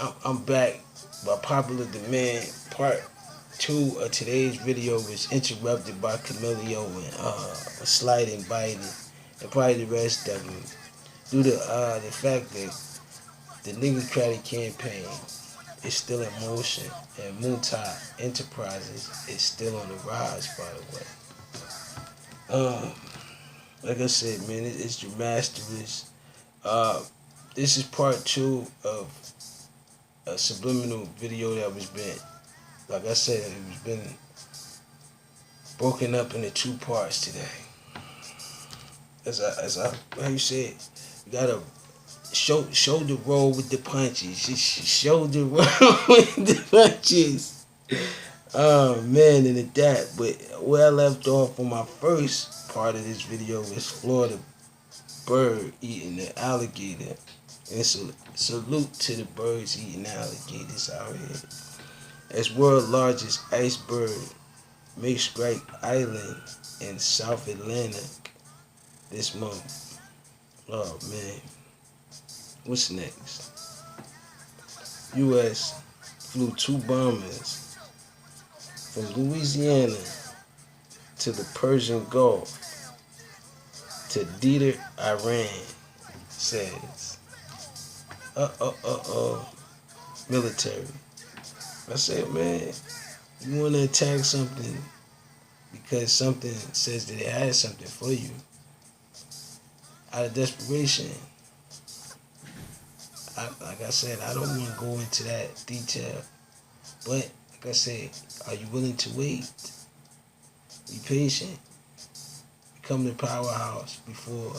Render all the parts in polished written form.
I'm back by popular demand. Part 2 of today's video was interrupted by Camillio and Slight and Biden and probably the rest of them due to the fact that the Democratic campaign is still in motion and Multi Enterprises is still on the rise, by the way. Like I said, man, it's Masterless. This is part 2 of a subliminal video that was been, like I said, it was been broken up into 2 parts today. How you say it, you gotta shoulder roll with the punches. Shoulder roll with the punches. Oh man, and at that, but where I left off on my first part of this video was Florida bird eating the alligator. And salute to the birds eating alligators out here. As world's largest iceberg makes strike island in South Atlantic this month. Oh man. What's next? U.S. flew 2 bombers from Louisiana to the Persian Gulf to deter Iran, says military. I said, man, you want to attack something because something says that it has something for you out of desperation. Like I said, I don't want to go into that detail, but like I said, are you willing to wait? Be patient. Become the powerhouse before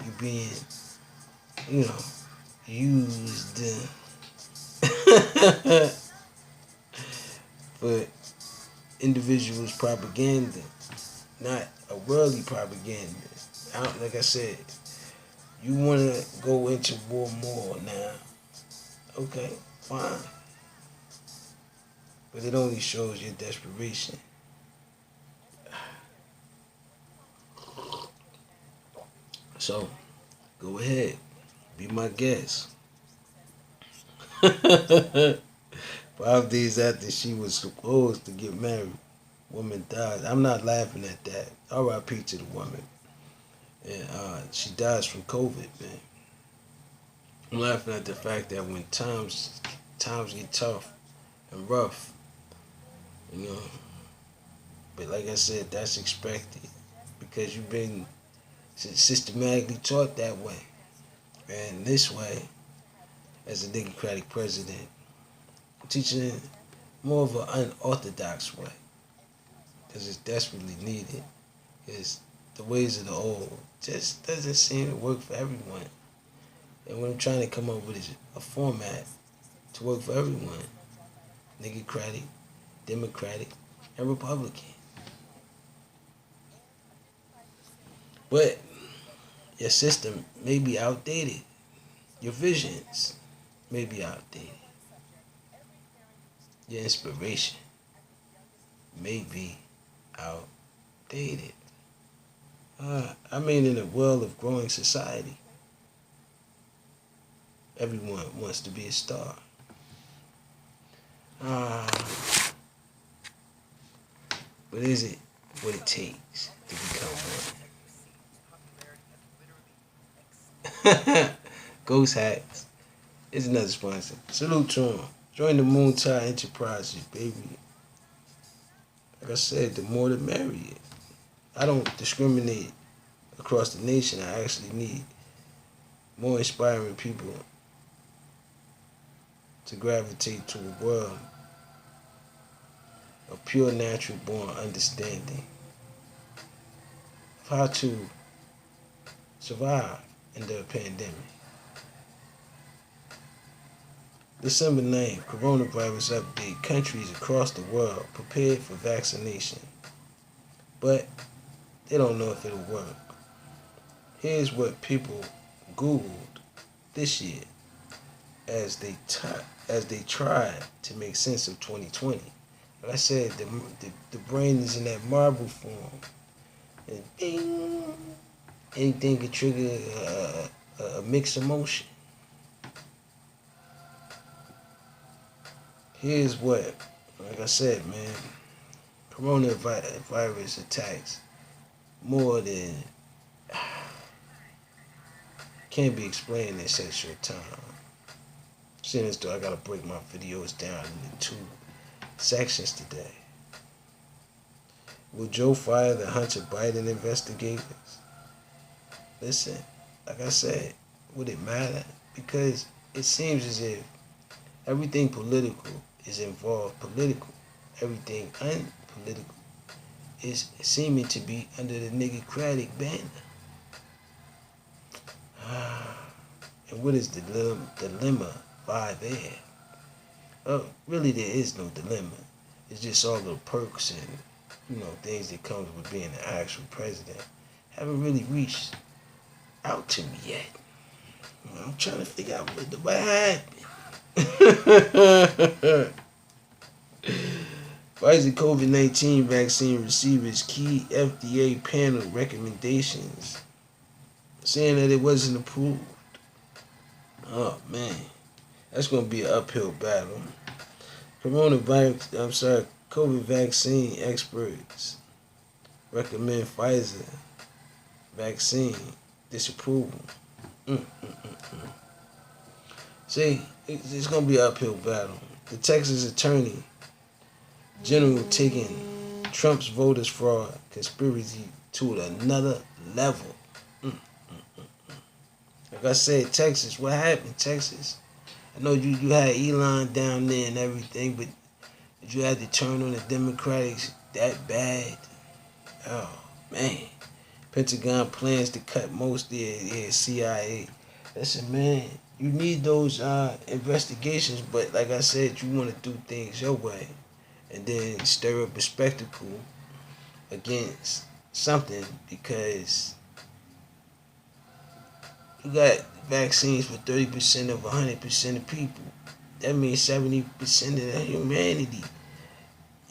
you being, used for individuals' propaganda, not a worldly propaganda. Like I said, you want to go into war more now. Okay, fine. But it only shows your desperation. So, go ahead. Be my guest. 5 days after she was supposed to get married, woman died. I'm not laughing at that. R.I.P. to the woman. And she dies from COVID, man. I'm laughing at the fact that when times get tough and rough, but like I said, that's expected because you've been systematically taught that way. And this way, as a Democratic president, I'm teaching more of an unorthodox way because it's desperately needed. Because the ways of the old just doesn't seem to work for everyone. And what I'm trying to come up with is a format to work for everyone. Democratic, Democratic, and Republican. But your system may be outdated. Your visions may be outdated. Your inspiration may be outdated. In a world of growing society, everyone wants to be a star. But is it what it takes to become one? Ghost Hats is another sponsor. Salute to them. Join the Multi Enterprises, baby. Like I said, the more the merrier. I don't discriminate across the nation. I actually need more inspiring people to gravitate to a world of pure natural born understanding of how to survive in the pandemic. December 9th, coronavirus update. Countries across the world prepared for vaccination, but they don't know if it'll work. Here's what people Googled this year as they tried to make sense of 2020. Like I said, the brain is in that marble form, and bing, anything could trigger a mixed emotion. Here's what, like I said, man, coronavirus attacks more than can't be explained in such a short time. Seeing as though I gotta break my videos down into two sections today. Will Joe fire the Hunter Biden investigators? Listen, like I said, would it matter? Because it seems as if everything political is involved political. Everything unpolitical is seeming to be under the niggercratic banner. And what is the dilemma lie there? Really, there is no dilemma. It's just all the perks and things that comes with being the actual president haven't really reached out to me yet. I'm trying to figure out what happened. Pfizer COVID-19 vaccine receivers key FDA panel recommendations saying that it wasn't approved. Oh man, that's gonna be an uphill battle. COVID vaccine experts recommend Pfizer vaccine disapproval. See, it's gonna be an uphill battle. The Texas Attorney General taking Trump's voters fraud conspiracy to another level. Like I said, Texas, what happened, Texas? I know you had Elon down there and everything, but you had to turn on the Democrats that bad? Oh, man. Pentagon plans to cut most of their CIA. Listen, man, you need those investigations, but like I said, you want to do things your way and then stir up a spectacle against something because you got vaccines for 30% of 100% of people. That means 70% of the humanity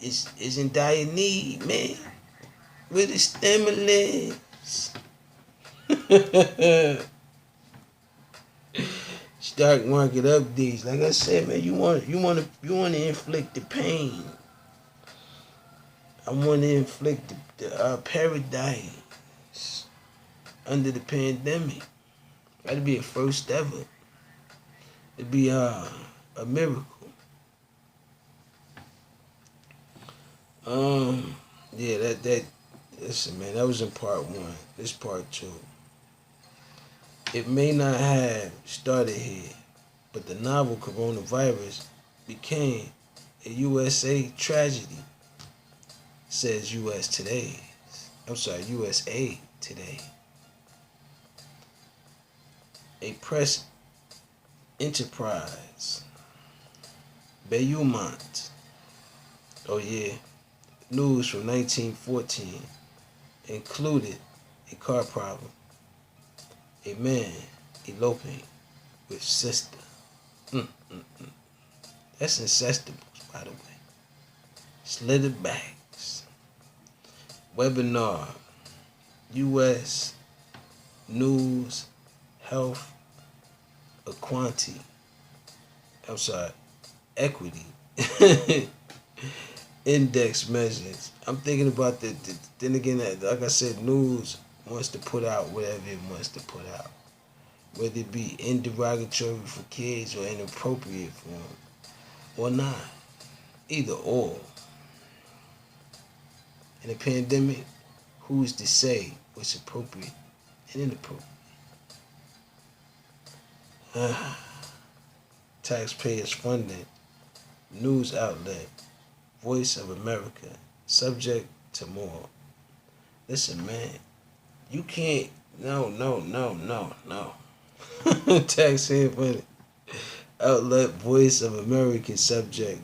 is in dire need, man. With the stimulus. Stock market updates. Like I said, man, you want to inflict the pain. I want to inflict the paradise under the pandemic. That'd be a first ever. It'd be a miracle. Yeah, listen, man, that was in part one. This part two. It may not have started here, but the novel coronavirus became a USA tragedy, says USA Today. A press enterprise, Beaumont. Oh yeah, news from 1914 included a car problem, a man eloping with sister. That's incestables, by the way. Slither bags. Webinar. U.S. News Health Equity Index measures. I'm thinking about then again, like I said, news wants to put out whatever it wants to put out. Whether it be derogatory for kids or inappropriate for them, or not. Either or. In a pandemic, who's to say what's appropriate and inappropriate? Taxpayers funded news outlet, Voice of America, subject to more. Listen, man, you can't, no. Taxpayer funded outlet, Voice of America, subjected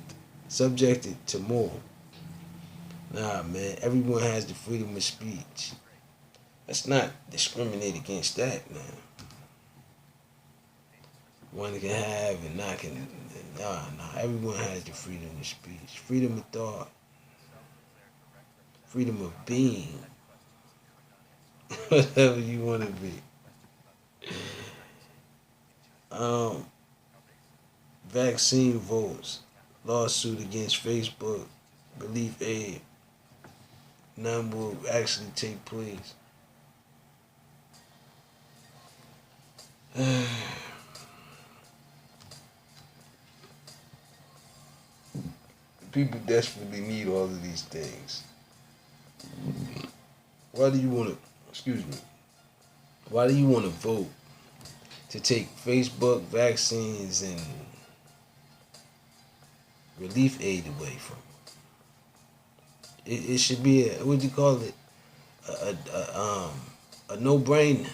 to more. Nah, man, everyone has the freedom of speech. Let's not discriminate against that, man. One can have and not can. Nah. Everyone has the freedom of speech, freedom of thought, freedom of being, whatever you want to be. Vaccine votes. lawsuit against Facebook, Relief Aid, none will actually take place. People desperately need all of these things. Why do you want to, excuse me, why do you want to vote to take Facebook, vaccines, and relief aid away from it? It should be a, what do you call it, a no-brainer.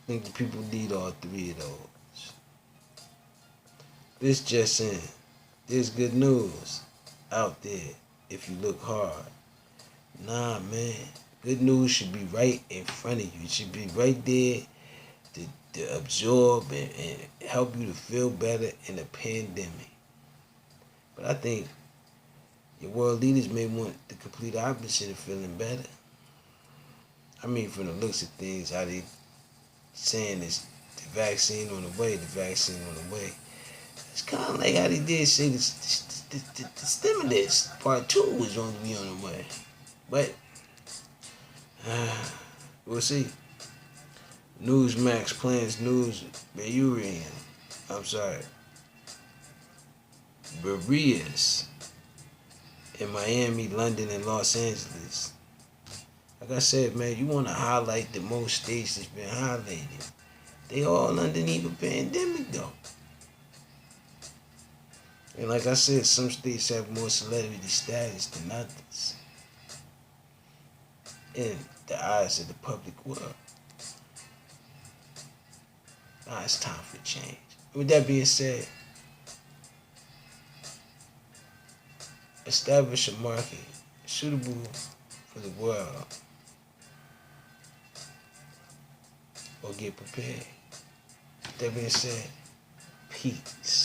I think the people need all three of those. This just in. There's good news out there if you look hard. Nah, man. Good news should be right in front of you. It should be right there to absorb and help you to feel better in a pandemic. But I think your world leaders may want the complete opposite of feeling better. I mean, from the looks of things, how they saying this, the vaccine on the way, the vaccine on the way. It's kind of like how they did say the stimulus part 2 was going to be on the way. But we'll see. Newsmax plans news Barriers in Miami, London, and Los Angeles. Like I said, man, you want to highlight the most states that's been highlighted. They all underneath a pandemic, though. And like I said, some states have more celebrity status than others in the eyes of the public world. Now it's time for change. With that being said, establish a market suitable for the world or get prepared. With that being said, peace.